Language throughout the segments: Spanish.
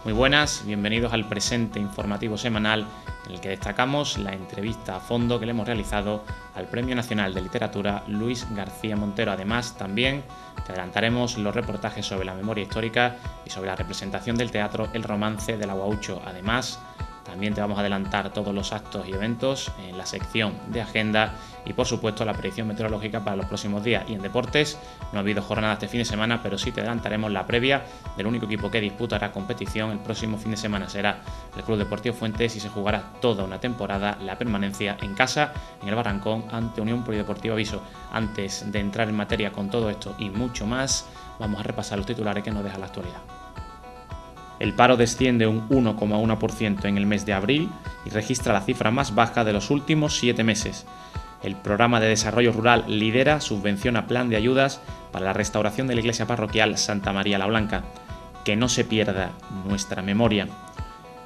Muy buenas, bienvenidos al presente informativo semanal en el que destacamos la entrevista a fondo que le hemos realizado al Premio Nacional de Literatura Luis García Montero. Además, también te adelantaremos los reportajes sobre la memoria histórica y sobre la representación del teatro El Romance del Aguaucho. Además, también te vamos a adelantar todos los actos y eventos en la sección de agenda y, por supuesto, la predicción meteorológica para los próximos días. Y en deportes no ha habido jornada este fin de semana, pero sí te adelantaremos la previa del único equipo que disputará competición el próximo fin de semana. Será el Club Deportivo Fuentes y se jugará toda una temporada la permanencia en casa, en el Barrancón, ante Unión Polideportiva Viso. Antes de entrar en materia con todo esto y mucho más, vamos a repasar los titulares que nos deja la actualidad. El paro desciende un 1,1% en el mes de abril y registra la cifra más baja de los últimos 7 meses. El programa de desarrollo rural Lidera subvenciona plan de ayudas para la restauración de la iglesia parroquial Santa María la Blanca. Que no se pierda nuestra memoria.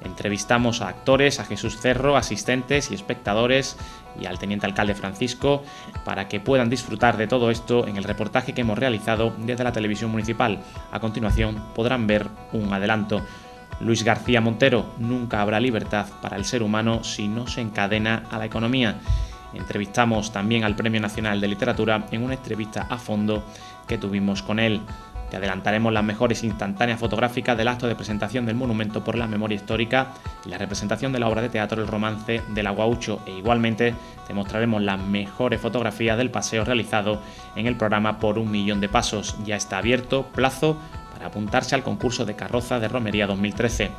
Entrevistamos a actores, a Jesús Cerro, asistentes y espectadores y al teniente alcalde Francisco para que puedan disfrutar de todo esto en el reportaje que hemos realizado desde la televisión municipal. A continuación podrán ver un adelanto. Luis García Montero: nunca habrá libertad para el ser humano si no se encadena a la economía. Entrevistamos también al Premio Nacional de Literatura en una entrevista a fondo que tuvimos con él. Te adelantaremos las mejores instantáneas fotográficas del acto de presentación del Monumento por la Memoria Histórica y la representación de la obra de teatro El Romance del Aguaucho, e igualmente te mostraremos las mejores fotografías del paseo realizado en el programa Por un Millón de Pasos. Ya está abierto plazo para apuntarse al concurso de carroza de Romería 2013.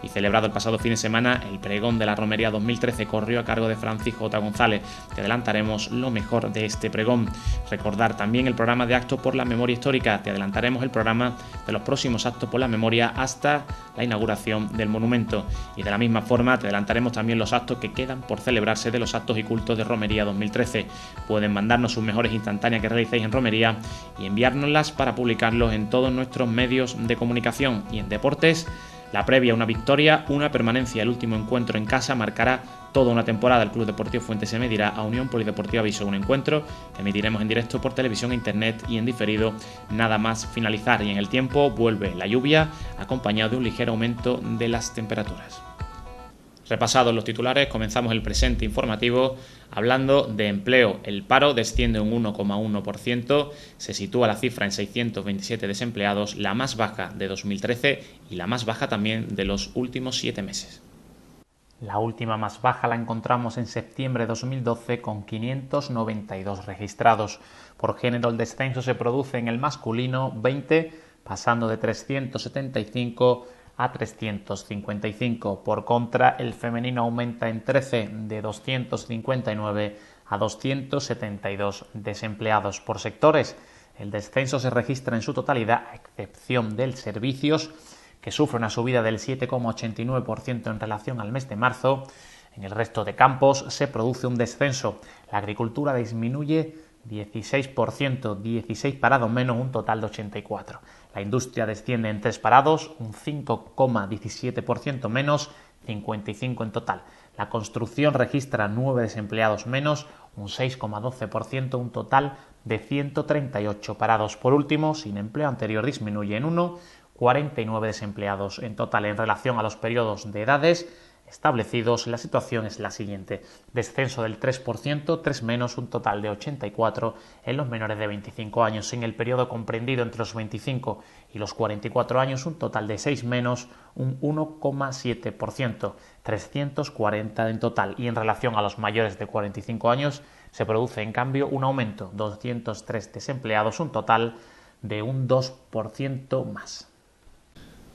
Y celebrado el pasado fin de semana, el pregón de la Romería 2013 corrió a cargo de Francis J. González. Te adelantaremos lo mejor de este pregón. Recordar también el programa de actos por la memoria histórica. Te adelantaremos el programa de los próximos actos por la memoria hasta la inauguración del monumento. Y de la misma forma te adelantaremos también los actos que quedan por celebrarse de los actos y cultos de Romería 2013. Pueden mandarnos sus mejores instantáneas que realicéis en Romería y enviárnoslas para publicarlos en todos nuestros medios de comunicación. Y en deportes, la previa, una victoria, una permanencia. El último encuentro en casa marcará toda una temporada. El Club Deportivo Fuentes se medirá a Unión Polideportiva Viso. Un encuentro que emitiremos en directo por televisión e internet y en diferido nada más finalizar. Y en el tiempo vuelve la lluvia, acompañado de un ligero aumento de las temperaturas. Repasados los titulares, comenzamos el presente informativo hablando de empleo. El paro desciende un 1,1%, se sitúa la cifra en 627 desempleados, la más baja de 2013 y la más baja también de los últimos 7 meses. La última más baja la encontramos en septiembre de 2012 con 592 registrados. Por género, el descenso se produce en el masculino 20, pasando de 375 a 355. Por contra, el femenino aumenta en 13, de 259 a 272 desempleados. Por sectores, el descenso se registra en su totalidad, a excepción del servicios, que sufre una subida del 7,89% en relación al mes de marzo. En el resto de campos se produce un descenso. La agricultura disminuye 16%, 16 parados menos, un total de 84. La industria desciende en 3 parados, un 5,17% menos, 55 en total. La construcción registra 9 desempleados menos, un 6,12%, un total de 138 parados. Por último, sin empleo anterior disminuye en 1, 49 desempleados en total. En relación a los periodos de edades establecidos, la situación es la siguiente: descenso del 3%, 3 menos, un total de 84 en los menores de 25 años. En el periodo comprendido entre los 25 y los 44 años, un total de 6 menos, un 1,7%, 340 en total. Y en relación a los mayores de 45 años, se produce en cambio un aumento, 203 desempleados, un total de un 2% más.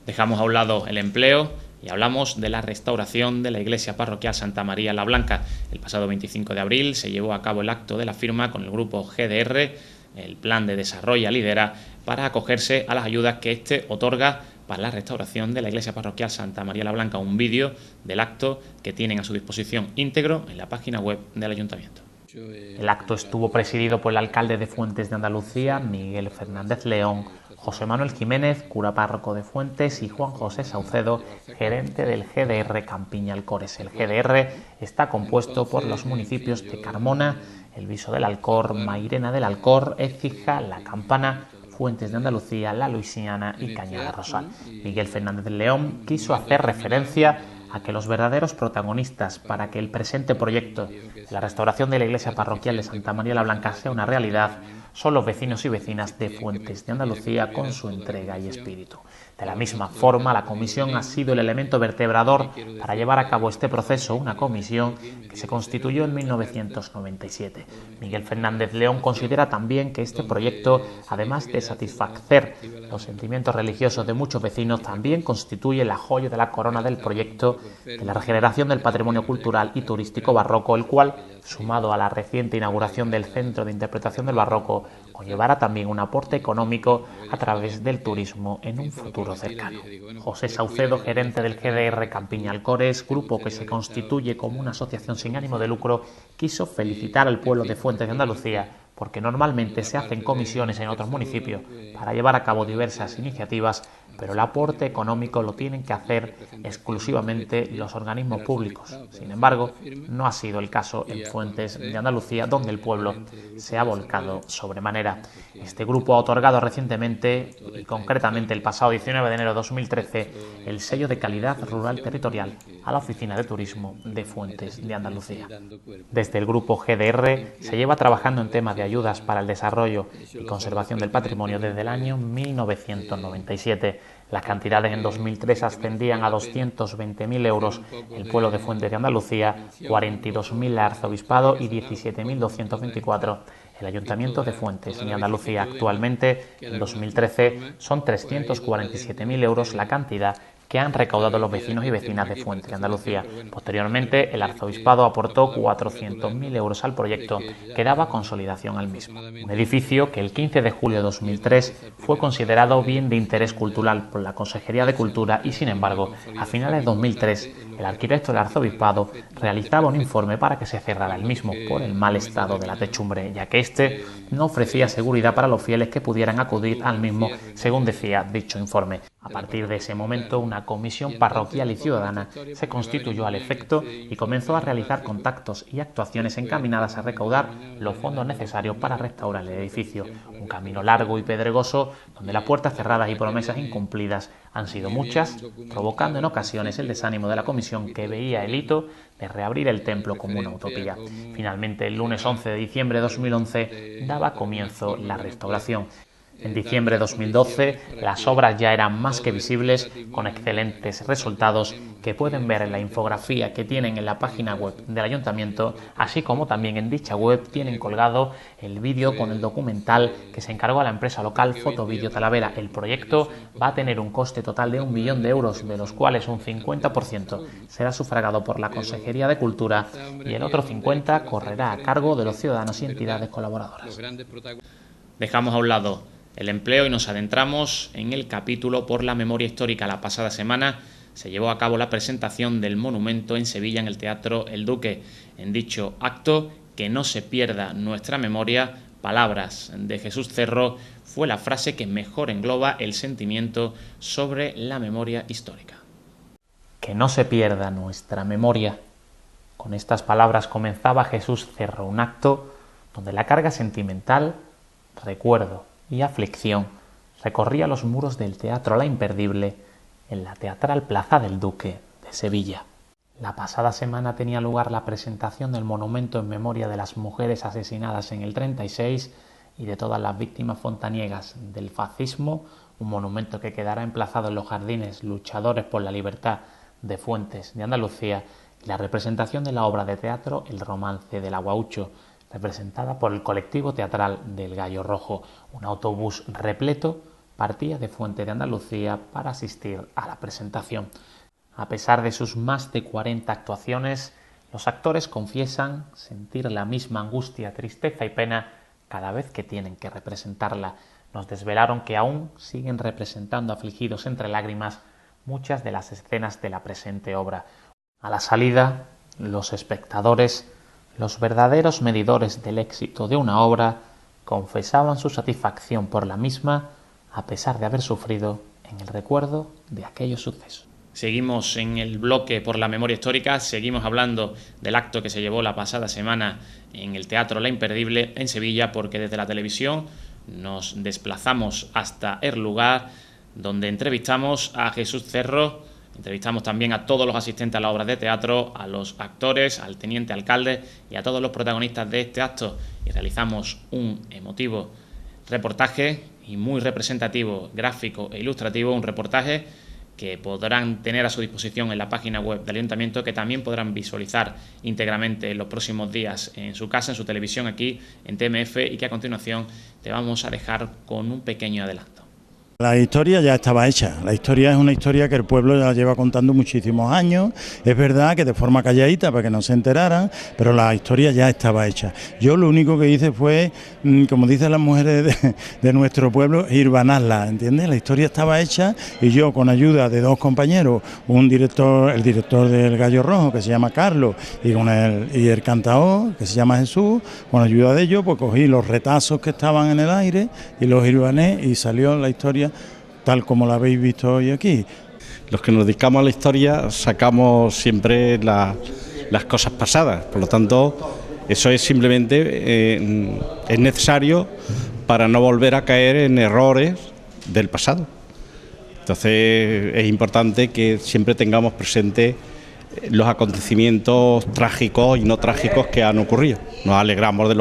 Dejamos a un lado el empleo y hablamos de la restauración de la iglesia parroquial Santa María la Blanca. El pasado 25 de abril se llevó a cabo el acto de la firma con el grupo GDR, el Plan de Desarrollo Lidera, para acogerse a las ayudas que este otorga para la restauración de la iglesia parroquial Santa María la Blanca. Un vídeo del acto que tienen a su disposición íntegro en la página web del Ayuntamiento. El acto estuvo presidido por el alcalde de Fuentes de Andalucía, Miguel Fernández León, José Manuel Jiménez, cura párroco de Fuentes, y Juan José Saucedo, gerente del GDR Campiña Alcores. El GDR está compuesto por los municipios de Carmona, El Viso del Alcor, Mairena del Alcor, Écija, La Campana, Fuentes de Andalucía, La Luisiana y Cañada Rosal. Miguel Fernández León quiso hacer referencia a que los verdaderos protagonistas para que el presente proyecto de la restauración de la iglesia parroquial de Santa María la Blanca sea una realidad son los vecinos y vecinas de Fuentes de Andalucía con su entrega y espíritu. De la misma forma, la comisión ha sido el elemento vertebrador para llevar a cabo este proceso, una comisión que se constituyó en 1997. Miguel Fernández León considera también que este proyecto, además de satisfacer los sentimientos religiosos de muchos vecinos, también constituye la joya de la corona del proyecto de la regeneración del patrimonio cultural y turístico barroco, el cual, sumado a la reciente inauguración del Centro de Interpretación del Barroco, conllevará también un aporte económico a través del turismo en un futuro cercano. José Saucedo, gerente del GDR Campiña Alcores, grupo que se constituye como una asociación sin ánimo de lucro, quiso felicitar al pueblo de Fuentes de Andalucía porque normalmente se hacen comisiones en otros municipios para llevar a cabo diversas iniciativas, pero el aporte económico lo tienen que hacer exclusivamente los organismos públicos. Sin embargo, no ha sido el caso en Fuentes de Andalucía, donde el pueblo se ha volcado sobremanera. Este grupo ha otorgado recientemente, y concretamente el pasado 19 de enero de 2013, el sello de calidad rural territorial a la Oficina de Turismo de Fuentes de Andalucía. Desde el grupo GDR se lleva trabajando en temas de ayudas para el desarrollo y conservación del patrimonio desde el año 1997. Las cantidades en 2003 ascendían a 220.000 euros el pueblo de Fuentes de Andalucía, 42.000 el arzobispado y 17.224 el Ayuntamiento de Fuentes de Andalucía. Actualmente, en 2013, son 347.000 euros la cantidad que han recaudado los vecinos y vecinas de Fuentes de Andalucía. Posteriormente, el arzobispado aportó 400.000 euros al proyecto que daba consolidación al mismo. Un edificio que el 15 de julio de 2003 fue considerado bien de interés cultural por la Consejería de Cultura y, sin embargo, a finales de 2003, el arquitecto del arzobispado realizaba un informe para que se cerrara el mismo por el mal estado de la techumbre, ya que este no ofrecía seguridad para los fieles que pudieran acudir al mismo, según decía dicho informe. A partir de ese momento, una comisión parroquial y ciudadana se constituyó al efecto y comenzó a realizar contactos y actuaciones encaminadas a recaudar los fondos necesarios para restaurar el edificio. Un camino largo y pedregoso donde las puertas cerradas y promesas incumplidas han sido muchas, provocando en ocasiones el desánimo de la comisión que veía el hito de reabrir el templo como una utopía. Finalmente, el lunes 11 de diciembre de 2011 daba comienzo la restauración. En diciembre de 2012, las obras ya eran más que visibles, con excelentes resultados que pueden ver en la infografía que tienen en la página web del Ayuntamiento, así como también en dicha web tienen colgado el vídeo con el documental que se encargó a la empresa local Fotovídeo Talavera. El proyecto va a tener un coste total de 1 millón de euros, de los cuales un 50% será sufragado por la Consejería de Cultura y el otro 50% correrá a cargo de los ciudadanos y entidades colaboradoras. Dejamos a un lado el empleo y nos adentramos en el capítulo por la memoria histórica. La pasada semana se llevó a cabo la presentación del monumento en Sevilla en el Teatro El Duque. En dicho acto, que no se pierda nuestra memoria, palabras de Jesús Cerro, fue la frase que mejor engloba el sentimiento sobre la memoria histórica. Que no se pierda nuestra memoria. Con estas palabras comenzaba Jesús Cerro un acto donde la carga sentimental, recuerdo y aflicción recorría los muros del Teatro La Imperdible en la Teatral Plaza del Duque de Sevilla. La pasada semana tenía lugar la presentación del monumento en memoria de las mujeres asesinadas en el 36 y de todas las víctimas fontaniegas del fascismo, un monumento que quedará emplazado en los jardines Luchadores por la Libertad de Fuentes de Andalucía, y la representación de la obra de teatro El Romance del Aguaucho, representada por el colectivo teatral del Gallo Rojo. Un autobús repleto partía de Fuentes de Andalucía para asistir a la presentación. A pesar de sus más de 40 actuaciones, los actores confiesan sentir la misma angustia, tristeza y pena cada vez que tienen que representarla. Nos desvelaron que aún siguen representando afligidos entre lágrimas muchas de las escenas de la presente obra. A la salida, los espectadores, los verdaderos medidores del éxito de una obra, confesaban su satisfacción por la misma a pesar de haber sufrido en el recuerdo de aquellos sucesos. Seguimos en el bloque por la memoria histórica, seguimos hablando del acto que se llevó la pasada semana en el Teatro La Imperdible en Sevilla, porque desde la televisión nos desplazamos hasta el lugar donde entrevistamos a Jesús Cerro. Entrevistamos también a todos los asistentes a las obras de teatro, a los actores, al teniente alcalde y a todos los protagonistas de este acto, y realizamos un emotivo reportaje y muy representativo, gráfico e ilustrativo, un reportaje que podrán tener a su disposición en la página web del Ayuntamiento, que también podrán visualizar íntegramente en los próximos días en su casa, en su televisión, aquí en TMF, y que a continuación te vamos a dejar con un pequeño adelanto. La historia ya estaba hecha, la historia es una historia que el pueblo ya lleva contando muchísimos años, es verdad que de forma calladita para que no se enteraran, pero la historia ya estaba hecha. Yo lo único que hice fue, como dicen las mujeres de nuestro pueblo, irbanarla, ¿entiendes? La historia estaba hecha y yo, con ayuda de dos compañeros, el director del Gallo Rojo, que se llama Carlos, y el cantador, que se llama Jesús, con ayuda de ellos, pues cogí los retazos que estaban en el aire y los irbané y salió la historia tal como la habéis visto hoy aquí. Los que nos dedicamos a la historia sacamos siempre las cosas pasadas, por lo tanto eso es simplemente es necesario para no volver a caer en errores del pasado. Entonces es importante que siempre tengamos presente los acontecimientos trágicos y no trágicos que han ocurrido. Nos alegramos de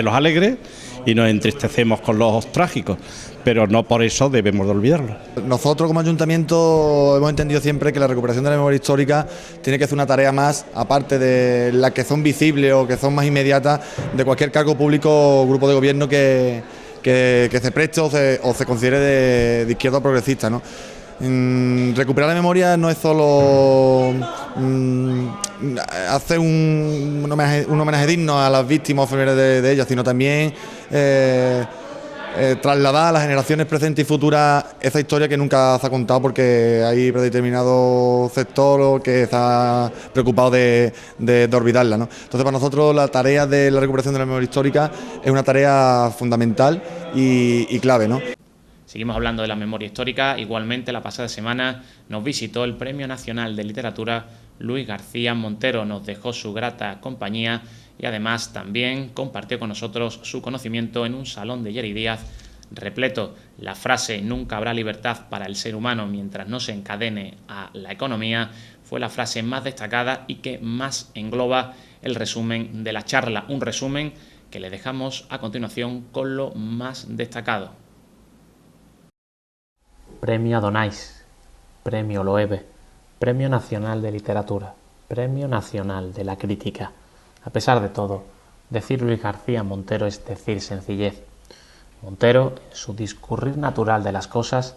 los alegres y nos entristecemos con los trágicos, pero no por eso debemos de olvidarlo. Nosotros como ayuntamiento hemos entendido siempre que la recuperación de la memoria histórica tiene que ser una tarea más, aparte de las que son visibles o que son más inmediatas, de cualquier cargo público o grupo de gobierno que se preste o se considere de izquierda o progresista, ¿no? Recuperar la memoria no es solo hacer un homenaje digno a las víctimas o familiares de ellas, sino también trasladar a las generaciones presentes y futuras esa historia que nunca se ha contado, porque hay predeterminado sector que está preocupado de olvidarla, ¿no? Entonces, para nosotros la tarea de la recuperación de la memoria histórica es una tarea fundamental y clave, ¿no? Seguimos hablando de la memoria histórica. Igualmente, la pasada semana nos visitó el Premio Nacional de Literatura Luis García Montero, nos dejó su grata compañía y además también compartió con nosotros su conocimiento en un salón de Lleri Díaz repleto. La frase "nunca habrá libertad para el ser humano mientras no se encadene a la economía" fue la frase más destacada y que más engloba el resumen de la charla, un resumen que le dejamos a continuación con lo más destacado. Premio Adonais, Premio Loewe, Premio Nacional de Literatura, Premio Nacional de la Crítica. A pesar de todo, decir Luis García Montero es decir sencillez. Montero, en su discurrir natural de las cosas,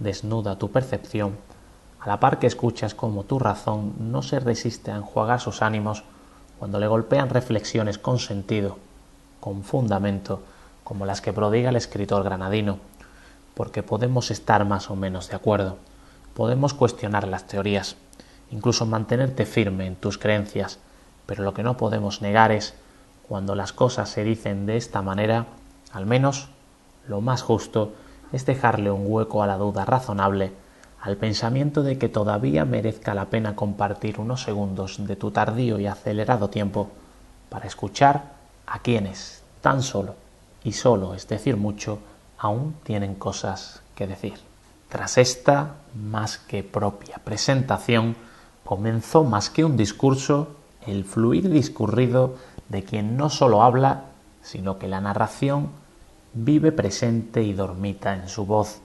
desnuda tu percepción, a la par que escuchas cómo tu razón no se resiste a enjuagar sus ánimos cuando le golpean reflexiones con sentido, con fundamento, como las que prodiga el escritor granadino, porque podemos estar más o menos de acuerdo, podemos cuestionar las teorías, incluso mantenerte firme en tus creencias, pero lo que no podemos negar es, cuando las cosas se dicen de esta manera, al menos lo más justo es dejarle un hueco a la duda razonable, al pensamiento de que todavía merezca la pena compartir unos segundos de tu tardío y acelerado tiempo para escuchar a quienes, tan solo, y solo es decir mucho, aún tienen cosas que decir. Tras esta, más que propia presentación, comenzó más que un discurso, el fluir discurrido de quien no solo habla, sino que la narración vive presente y dormita en su voz.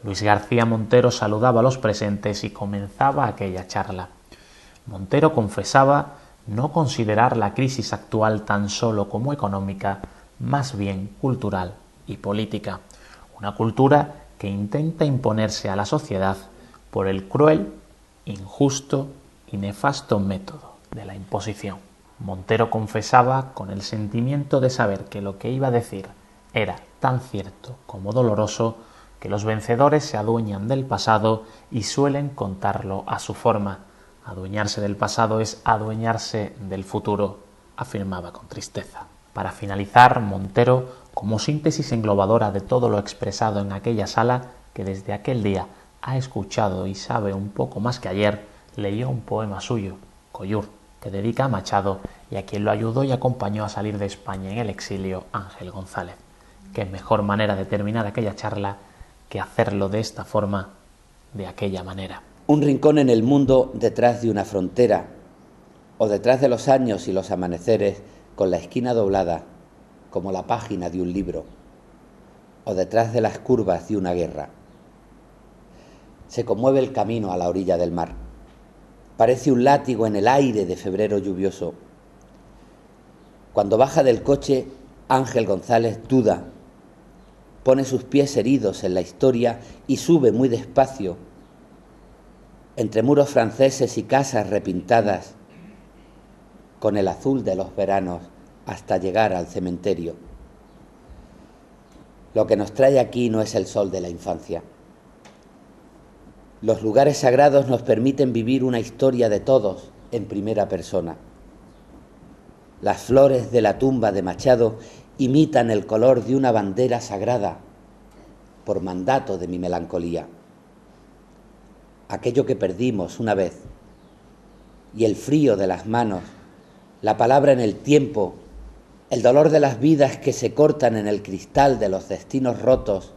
Luis García Montero saludaba a los presentes y comenzaba aquella charla. Montero confesaba no considerar la crisis actual tan solo como económica, más bien cultural y política. Una cultura que intenta imponerse a la sociedad por el cruel, injusto y nefasto método de la imposición. Montero confesaba con el sentimiento de saber que lo que iba a decir era tan cierto como doloroso, que los vencedores se adueñan del pasado y suelen contarlo a su forma. Adueñarse del pasado es adueñarse del futuro, afirmaba con tristeza. Para finalizar, Montero, como síntesis englobadora de todo lo expresado en aquella sala, que desde aquel día ha escuchado y sabe un poco más que ayer, leyó un poema suyo, Collur, que dedica a Machado y a quien lo ayudó y acompañó a salir de España en el exilio, Ángel González. Qué mejor manera de terminar aquella charla que hacerlo de esta forma, de aquella manera. Un rincón en el mundo detrás de una frontera, o detrás de los años y los amaneceres con la esquina doblada, como la página de un libro, o detrás de las curvas de una guerra. Se conmueve el camino a la orilla del mar. Parece un látigo en el aire de febrero lluvioso. Cuando baja del coche, Ángel González duda, pone sus pies heridos en la historia y sube muy despacio, entre muros franceses y casas repintadas, con el azul de los veranos, hasta llegar al cementerio. Lo que nos trae aquí no es el sol de la infancia. Los lugares sagrados nos permiten vivir una historia de todos en primera persona. Las flores de la tumba de Machado imitan el color de una bandera sagrada por mandato de mi melancolía. Aquello que perdimos una vez y el frío de las manos, la palabra en el tiempo, el dolor de las vidas que se cortan en el cristal de los destinos rotos,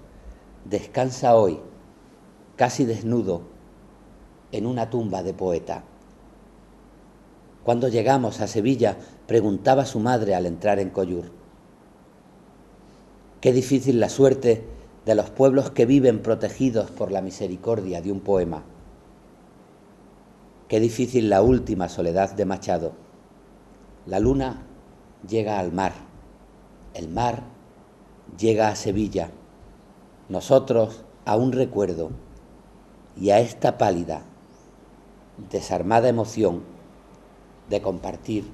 descansa hoy, casi desnudo, en una tumba de poeta. Cuando llegamos a Sevilla, preguntaba su madre al entrar en Collur. Qué difícil la suerte de los pueblos que viven protegidos por la misericordia de un poema. Qué difícil la última soledad de Machado. La luna llega al mar, el mar llega a Sevilla, nosotros a un recuerdo y a esta pálida, desarmada emoción de compartir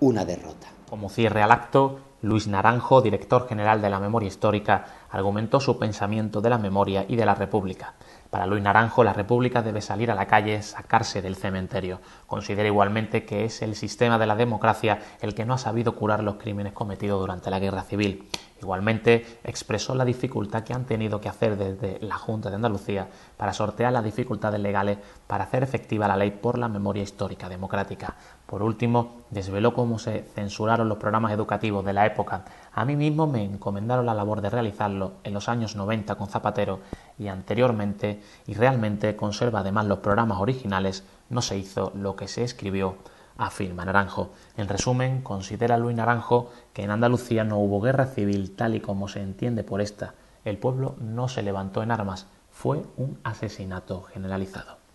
una derrota. Como cierre al acto, Luis Naranjo, director general de la Memoria Histórica, argumentó su pensamiento de la memoria y de la República. Para Luis Naranjo, la República debe salir a la calle, sacarse del cementerio. Considera igualmente que es el sistema de la democracia el que no ha sabido curar los crímenes cometidos durante la Guerra Civil. Igualmente, expresó la dificultad que han tenido que hacer desde la Junta de Andalucía para sortear las dificultades legales para hacer efectiva la ley por la memoria histórica democrática. Por último, desveló cómo se censuraron los programas educativos de la época. A mí mismo me encomendaron la labor de realizarlo en los años 90 con Zapatero y anteriormente, y realmente conserva además los programas originales, no se hizo lo que se escribió, afirma Naranjo. En resumen, considera Luis Naranjo que en Andalucía no hubo guerra civil tal y como se entiende por esta. El pueblo no se levantó en armas, fue un asesinato generalizado.